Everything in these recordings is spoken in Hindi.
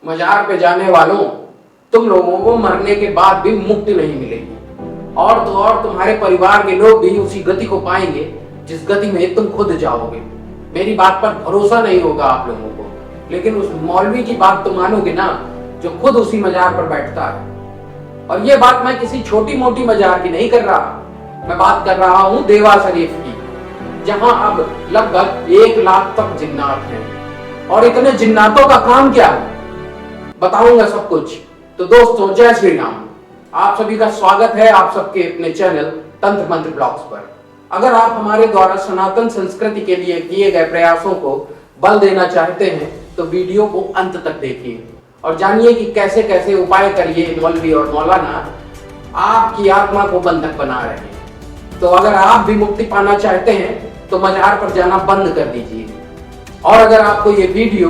मजार पे जाने वालों, तुम लोगों को मरने के बाद भी मुक्ति नहीं मिलेगी। और तो और तुम्हारे परिवार के लोग भी उसी गति को पाएंगे जिस गति में तुम खुद जाओगे। मेरी बात पर भरोसा नहीं होगा आप लोगों को, लेकिन उस मौलवी की बात तो मानोगे ना, जो खुद उसी मजार पर बैठता है। और ये बात मैं किसी छोटी मोटी मजार की नहीं कर रहा, मैं बात कर रहा हूँ देवा शरीफ की, जहां अब लगभग 1 लाख तक जिन्नात हैं। और इतने जिन्नातों का काम क्या है, बताऊंगा सब कुछ। तो दोस्तों, जय श्री राम। आप सभी का स्वागत है आप सबके अपने चैनल तंत्र मंत्र ब्लॉग्स पर। अगर आप हमारे द्वारा सनातन संस्कृति के लिए किए गए प्रयासों को बल देना चाहते हैं तो वीडियो को अंत तक देखिए और जानिए कि कैसे कैसे उपाय करिए मौलवी और मौलाना आपकी आत्मा को बंधक बना रहे हैं। तो अगर आप भी मुक्ति पाना चाहते हैं तो मजार पर जाना बंद कर दीजिए। और अगर आपको ये वीडियो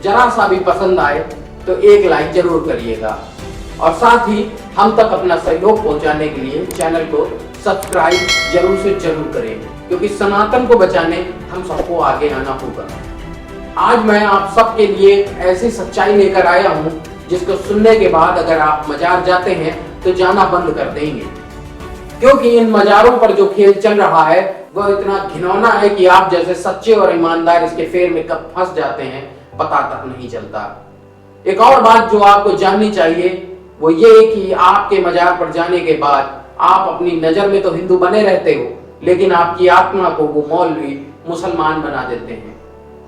जरा सा भी पसंद आए तो एक लाइक जरूर करिएगा और साथ ही हम तक अपना सहयोग पहुंचाने के लिए चैनल को सब्सक्राइब जरूर से जरूर करें, क्योंकि सनातन को बचाने हम सबको आगे आना होगा। आज मैं आप सबके लिए ऐसी सच्चाई लेकर आया हूं जिसको सुनने के बाद अगर आप मजार जाते हैं तो जाना बंद कर देंगे, क्योंकि इन मजारों पर जो खेल चल रहा है वह इतना घिनौना है कि आप जैसे सच्चे और ईमानदार इसके फेर में कब फंस जाते हैं पता तक नहीं चलता। एक और बात जो आपको जाननी चाहिए वो ये कि आपके मजार पर जाने के बाद आप अपनी नजर में तो हिंदू बने रहते हो, लेकिन आपकी आत्मा को वो मौलवी मुसलमान बना देते हैं।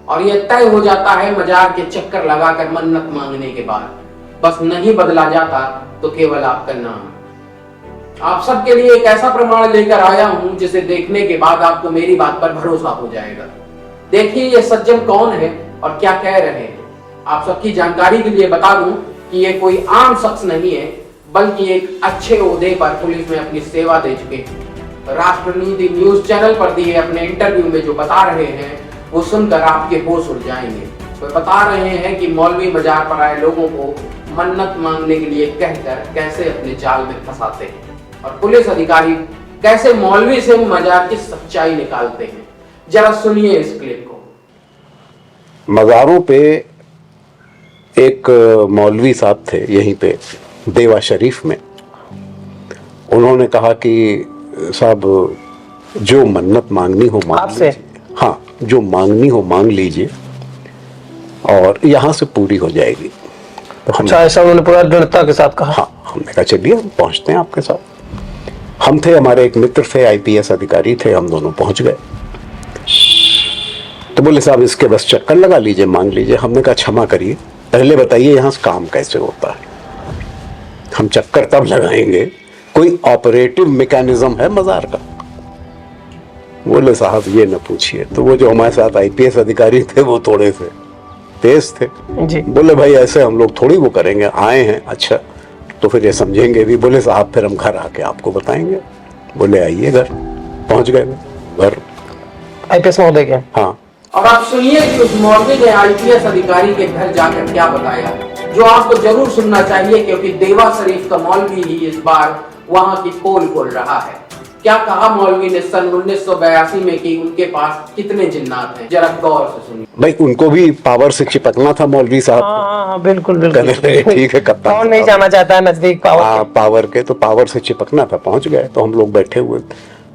और ये तय हो जाता है मजार के चक्कर लगाकर मन्नत मांगने के बाद। बस नहीं बदला जाता तो केवल आपका नाम। आप सबके लिए एक ऐसा प्रमाण लेकर आया हूं जिसे देखने के बाद आपको मेरी बात पर भरोसा हो जाएगा। देखिए ये सज्जन कौन है और क्या कह रहे हैं। आप सबकी जानकारी के लिए बता दूं कि ये कोई आम शख्स नहीं है, बल्कि एक अच्छे ओहदे पर पुलिस में अपनी सेवा दे चुके हैं। राष्ट्रनीति न्यूज चैनल पर दिए अपने इंटरव्यू में जो बता रहे हैं वो सुनकर आपके होश उड़ जाएंगे। वो बता रहे हैं कि मौलवी मजार पर आए लोगों को मन्नत मांगने के लिए कहकर कैसे अपने जाल में फंसाते हैं और पुलिस अधिकारी कैसे मौलवी से मजार की सच्चाई निकालते हैं। जरा सुनिए इस क्लिप को। मजारों पे एक मौलवी साहब थे यहीं पे देवा शरीफ में। उन्होंने कहा कि साहब जो मन्नत मांगनी हो मांग लीजिए, हाँ जो मांगनी हो मांग लीजिए और यहाँ से पूरी हो जाएगी। तो अच्छा, ऐसा उन्होंने पूरा दृढ़ता के साथ कहा। हाँ, हमने कहा चलिए हम पहुँचते हैं आपके साथ। हम थे, हमारे एक मित्र थे, IPS अधिकारी थे, हम दोनों पहुँच गए। तो बोले साहब इसके बस चक्कर लगा लीजिए, मांग लीजिए। हमने कहा क्षमा करिए, पहले बताइए यहाँ से काम कैसे होता है, हम चक्कर तब लगाएंगे, कोई ऑपरेटिव मैकेनिज्म है मजार का। बोले साहब ये न पूछिए। तो वो जो हमारे साथ IPS अधिकारी थे वो थोड़े से तेज थे जी। बोले भाई ऐसे हम लोग थोड़ी वो करेंगे, आए हैं अच्छा तो फिर ये समझेंगे भी। बोले साहब फिर हम घर आके आपको बताएंगे। बोले आइए घर। पहुंच गए घर IPS महोदय के। हाँ। और आप सुनिए कि उस मौलवी ने IPS अधिकारी के घर जाकर क्या बताया, जो आपको जरूर सुनना चाहिए, क्योंकि देवा शरीफ का मौलवी ही इस बार वहां की पोल खोल रहा है। क्या कहा मौलवी ने सन 1982 में कि उनके पास कितने जिन्नात हैं, जरा गौर से सुनिए। भाई उनको भी पावर से चिपकना था मौलवी साहब। हाँ, बिल्कुल बिल्कुल। ठीक है कप्तान, कौन नहीं जाना चाहता है नजदीक पावर के। पावर के, तो पावर से चिपकना था। पहुंच गए तो हम लोग बैठे हुए।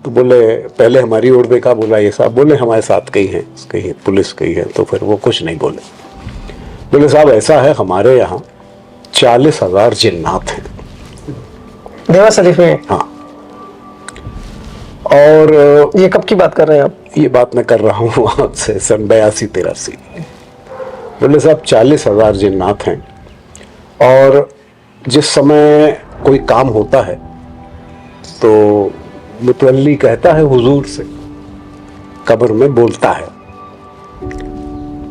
तो बोले पहले हमारी ओर देखा, बोला ये साहब, बोले हमारे साथ कहीं है, कहीं पुलिस कहीं है। तो फिर वो कुछ नहीं बोले। बोले साहब ऐसा है हमारे यहाँ 40,000 जिन्नात हैं देवा शरीफ में। हाँ। और ये कब की बात कर रहे हैं आप? ये बात मैं कर रहा हूँ आपसे सन 82-83। बोले साहब 40,000 जिन्नात हैं और जिस समय कोई काम होता है तो मुतवल्ली कहता है हुजूर से, कब्र में बोलता है,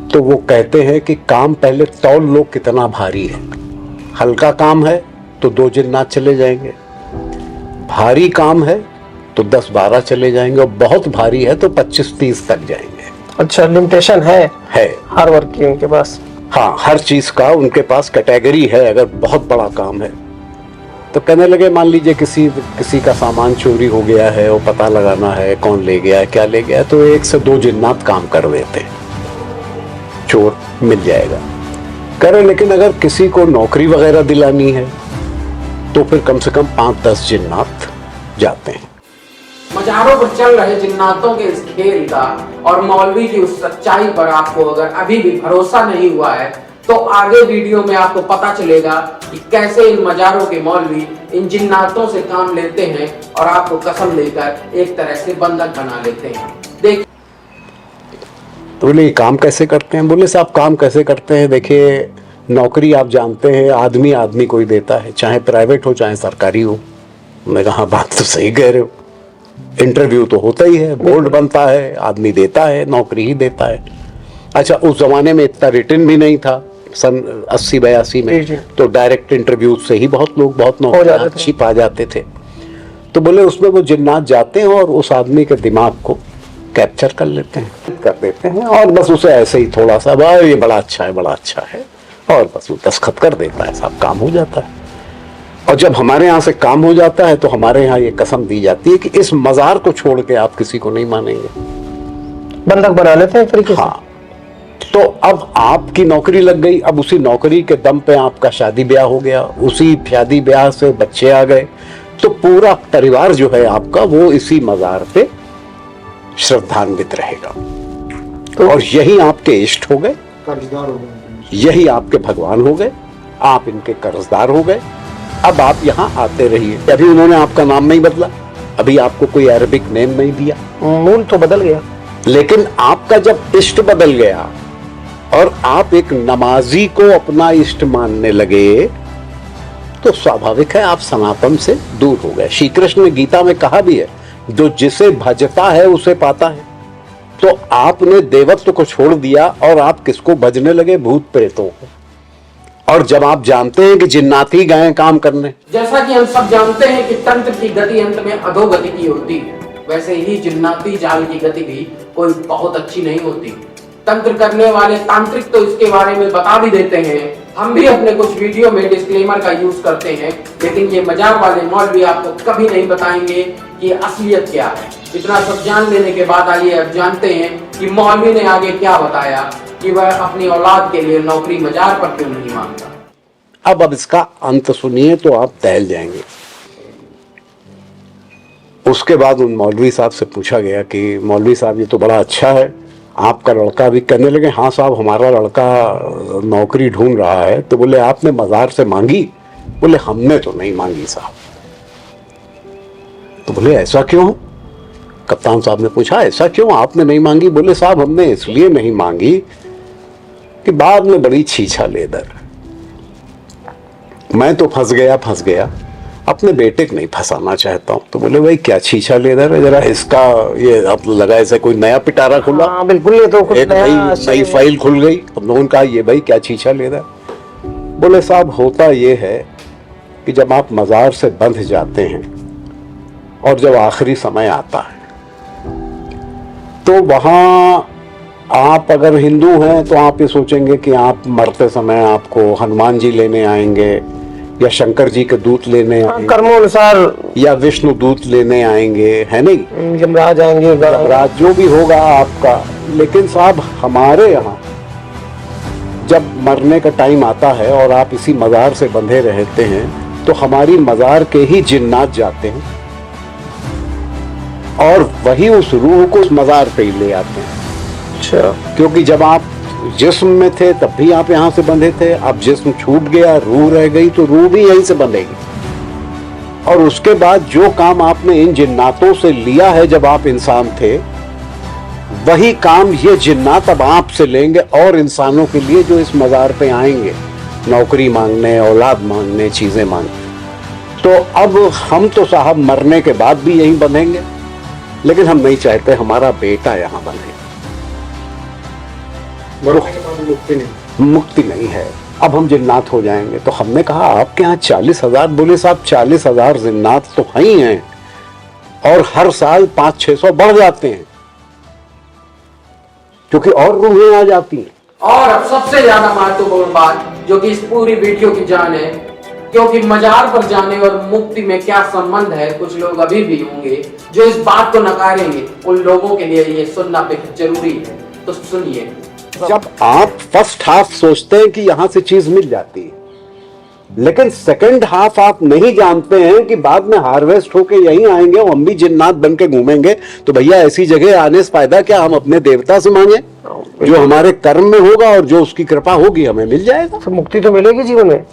तो वो कहते हैं कि काम पहले तौल लो कितना भारी है। हल्का काम है तो 2 जिन्नात चले जाएंगे, भारी काम है तो 10-12 चले जाएंगे और बहुत भारी है तो 25-30 तक जाएंगे। अच्छा, लिमिटेशन है हर वर्ग की उनके पास। हाँ, हर चीज का उनके पास कैटेगरी है। अगर बहुत बड़ा काम है तो कहने लगे मान लीजिए किसी का सामान चोरी हो गया है, वो पता लगाना है कौन ले गया है, क्या ले गया है, तो 1 से 2 जिन्नात काम कर देते, चोर मिल जाएगा। कह रहे लेकिन अगर किसी को नौकरी वगैरह दिलानी है तो फिर कम से कम 5-10 जिन्नात जाते हैं। मजारों पर चल रहे जिन्नातों के इस खेल का और मौलवी की उस सच्चाई पर आपको अगर अभी भी भरोसा नहीं हुआ है तो आगे वीडियो में आपको पता चलेगा कि कैसे इन मजारों के मौलवी इन जिन्नातों से काम लेते हैं और आपको कसम लेकर एक तरह से बंधक बना लेते हैं। देख तो बोले ये काम कैसे करते हैं? बोले साहब काम कैसे करते हैं, देखिए नौकरी आप जानते हैं आदमी आदमी कोई देता है, चाहे प्राइवेट हो चाहे सरकारी हो। मैं कहा बात तो सही कह रहे हो, इंटरव्यू तो होता ही है, बोर्ड बनता है, आदमी देता है, नौकरी ही देता है। अच्छा उस जमाने में इतना रिटन भी नहीं था सन 80-82 में, तो डायरेक्ट इंटरव्यू से ही बहुत लोग बहुत नौकरी अच्छी पा जाते थे। तो बोले उसमें वो जिन्नात जाते हैं और उस आदमी के दिमाग को कैप्चर कर लेते हैं, कर देते हैं और बस उसे ऐसे ही थोड़ा सा भाई ये बड़ा अच्छा है बड़ा अच्छा है और बस वो दस्तखत कर देता है, सब काम हो जाता है। और जब हमारे यहाँ से काम हो जाता है तो हमारे यहाँ ये कसम दी जाती है कि इस मजार को छोड़ के आप किसी को नहीं मानेंगे, बंधक बना लेते हैं एक तरीके से। हाँ, तो अब आपकी नौकरी लग गई, अब उसी नौकरी के दम पे आपका शादी ब्याह हो गया, उसी शादी ब्याह से बच्चे आ गए, तो पूरा परिवार जो है आपका वो इसी मजार पे श्रद्धान्वित रहेगा। तो और यही आपके इष्ट हो गए, यही आपके भगवान हो गए, आप इनके कर्जदार हो गए। अब आप यहाँ आते रहिए। अभी उन्होंने आपका नाम नहीं बदला, अभी आपको कोई अरबिक नेम नहीं दिया, मूल तो बदल गया, लेकिन आपका जब इष्ट बदल गया और आप एक नमाजी को अपना इष्ट मानने लगे तो स्वाभाविक है आप सनातन से दूर हो गए। श्री कृष्ण ने गीता में कहा भी है, जो जिसे भजता है उसे पाता है। तो आपने देवत्व को छोड़ दिया और आप किसको भजने लगे? भूत प्रेतों को। और जब आप जानते हैं कि जिन्नात ही गए काम करने, जैसा कि हम सब जानते हैं कि तंत्र की गति अंत में अधोगति की होती है, वैसे ही जिन्नाती जाल की गति भी कोई बहुत अच्छी नहीं होती। तंत्र करने वाले तांत्रिक तो इसके बारे में बता भी देते हैं, हम भी अपने कुछ वीडियो में डिस्क्लेमर का यूज करते हैं, लेकिन ये मजार वाले मौलवी आपको कभी नहीं बताएंगे कि असलियत क्या है। इतना सब जान लेने के बाद आइए अब जानते हैं कि मौलवी ने आगे क्या बताया कि वह अपनी औलाद के लिए नौकरी मजार पर क्यों नहीं मांगता। अब इसका अंत सुनिए तो आप दहल जाएंगे। उसके बाद उन मौलवी साहब से पूछा गया कि मौलवी साहब ये तो बड़ा अच्छा है, आपका लड़का भी करने लगे। हाँ साहब हमारा लड़का नौकरी ढूंढ रहा है। तो बोले आपने मजार से मांगी? बोले हमने तो नहीं मांगी साहब। तो बोले ऐसा क्यों? कप्तान साहब ने पूछा ऐसा क्यों आपने नहीं मांगी? बोले साहब हमने इसलिए नहीं मांगी कि बाद में बड़ी छीछा लेदर, मैं तो फंस गया, अपने बेटे को नहीं फंसाना चाहता हूँ। तो बोले भाई क्या छीछा लेदर है, जरा इसका ये अब लगा ऐसा कोई नया पिटारा खुला। हाँ, बिल्कुल ये तो कुछ एक नई फाइल खुल गई। अब लोगों ने कहा ये भाई क्या छीछा लेदर। बोले साहब होता ये है कि जब आप मजार से बंध जाते हैं और जब आखिरी समय आता है तो वहां आप अगर हिंदू हैं तो आप ये सोचेंगे कि आप मरते समय आपको हनुमान जी लेने आएंगे या शंकर जी के दूत लेने आएंगे, कर्मोनुसार, या विष्णु दूत लेने आएंगे, है नहीं, यमराज आएंगे, यमराज जो भी होगा आपका। लेकिन साहब हमारे यहाँ जब मरने का टाइम आता है और आप इसी मजार से बंधे रहते हैं तो हमारी मजार के ही जिन्नात जाते हैं और वही उस रूह को उस मजार पे ही ले आते हैं। अच्छा, क्योंकि जब आप जिस्म में थे तब भी आप यहाँ से बंधे थे, अब जिस्म छूट गया, रूह रह गई, तो रूह भी यहीं से बंधेगी। और उसके बाद जो काम आपने इन जिन्नातों से लिया है जब आप इंसान थे, वही काम ये जिन्नात अब आपसे लेंगे और इंसानों के लिए जो इस मजार पे आएंगे नौकरी मांगने, औलाद मांगने, चीजें मांगने। तो अब हम तो साहब मरने के बाद भी यहीं बंधेंगे, लेकिन हम नहीं चाहते हमारा बेटा यहाँ बंधे। मुक्ति नहीं है, अब हम जिन्नात हो जाएंगे। तो हमने कहा आपके यहाँ 40,000? बोले साहब 40,000 जिन्नात तो ही हैं और हर साल 500-600 बढ़ जाते हैं क्योंकि और रूहें आ जाती हैं। और अब सबसे ज्यादा महत्वपूर्ण बात जो कि इस पूरी वीडियो की जान है, क्योंकि मजार पर जाने और मुक्ति में क्या संबंध है, कुछ लोग अभी भी होंगे जो इस बात को नकारेंगे। उन लोगों के लिए ये सुनना बेहद जरूरी है। तो सुनिए, जब आप फर्स्ट हाफ सोचते हैं कि यहां से चीज मिल जाती है, लेकिन सेकंड हाफ आप नहीं जानते हैं कि बाद में हार्वेस्ट होके यहीं आएंगे और हम भी जिन्नात बन के घूमेंगे, तो भैया ऐसी जगह आने से फायदा क्या, हम अपने देवता से मांगे, जो हमारे कर्म में होगा और जो उसकी कृपा होगी हमें मिल जाएगा। तो मुक्ति तो मिलेगी जीवन में,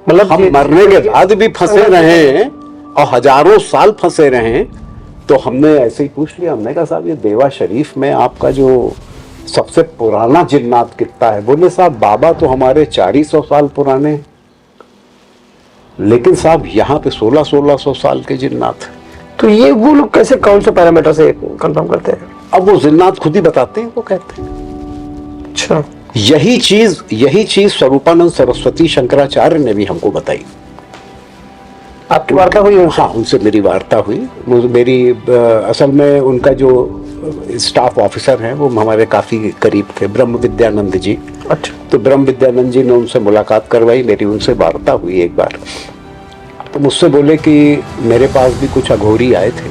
मतलब हम मरने के बाद भी फंसे रहे हैं और हजारों साल फंसे रहे हैं, तो हमने ऐसे ही पूछ लिया, हमने कहा साहब ये देवा शरीफ में आपका जो सबसे पुराना जिन्नात कितना है? बोले साहब बाबा तो हमारे 400 साल पुराने हैं, लेकिन साहब यहाँ पे 1600 साल के जिन्नात हैं। तो ये वो लोग कैसे, कौन से पैरामीटर से कंफर्म करते हैं? अब वो जिन्नात खुद ही बताते हैं, वो कहते हैं। अच्छा, यही चीज स्वरूपानंद सरस्वती शंकराचार्य ने भी हमको बताई। आपकी वार्ता हुई उनसे? हाँ, उनसे मेरी वार्ता हुई। मेरी असल में उनका जो स्टाफ ऑफिसर हैं वो हमारे काफी करीब थे, ब्रह्म विद्यानंद जी। अच्छा। तो ब्रह्म विद्यानंद जी ने उनसे मुलाकात करवाई, मेरी उनसे वार्ता हुई एक बार। तो मुझसे बोले कि मेरे पास भी कुछ अघोरी आए थे,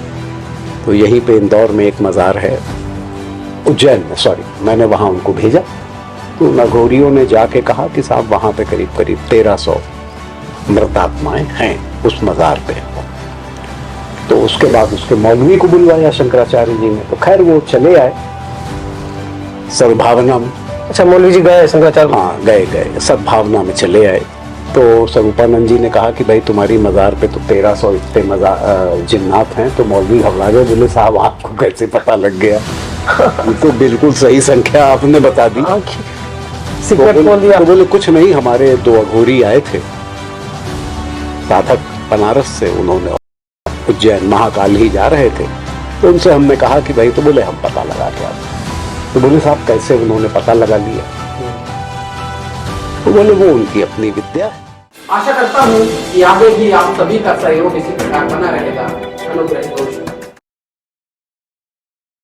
तो यहीं पे इंदौर में एक मज़ार है, उज्जैन में, सॉरी, मैंने वहाँ उनको भेजा। तो उन अघोरियों ने जाके कहा कि साहब वहाँ पे करीब करीब 1300 मृतात्माएं हैं उस मज़ार पे। तो उसके बाद उसके मौलवी को बुलवाया शंकराचार्य जी ने, तो खैर वो चले आए सद्भावना में। अच्छा, मौलवी जी गए शंकराचार्य? हाँ, गए सद्भावना में चले आए। तो स्वरूपानंद जी ने कहा कि भाई तुम्हारी मज़ार पे तो 1300 इतने जिन्नात हैं। तो मौलवी घबरा गए, बोले साहब आपको कैसे पता लग गया? तो बिल्कुल सही संख्या आपने बता दी। सीक्रेट बोल दिया। तो बोले कुछ नहीं, हमारे 2 अघोरी आए थे साधक बनारस से, उन्होंने उज्जैन महाकाल ही जा रहे थे, तो उनसे हमने कहा कि भाई, तो बोले हम पता लगा के आते। तो बोले साहब कैसे उन्होंने पता लगा लिया? तो बोले वो उनकी अपनी विद्या है। आशा करता हूँ कि आगे भी आप सभी का सहयोग इसी प्रकार बना रहेगा। अनुग्रह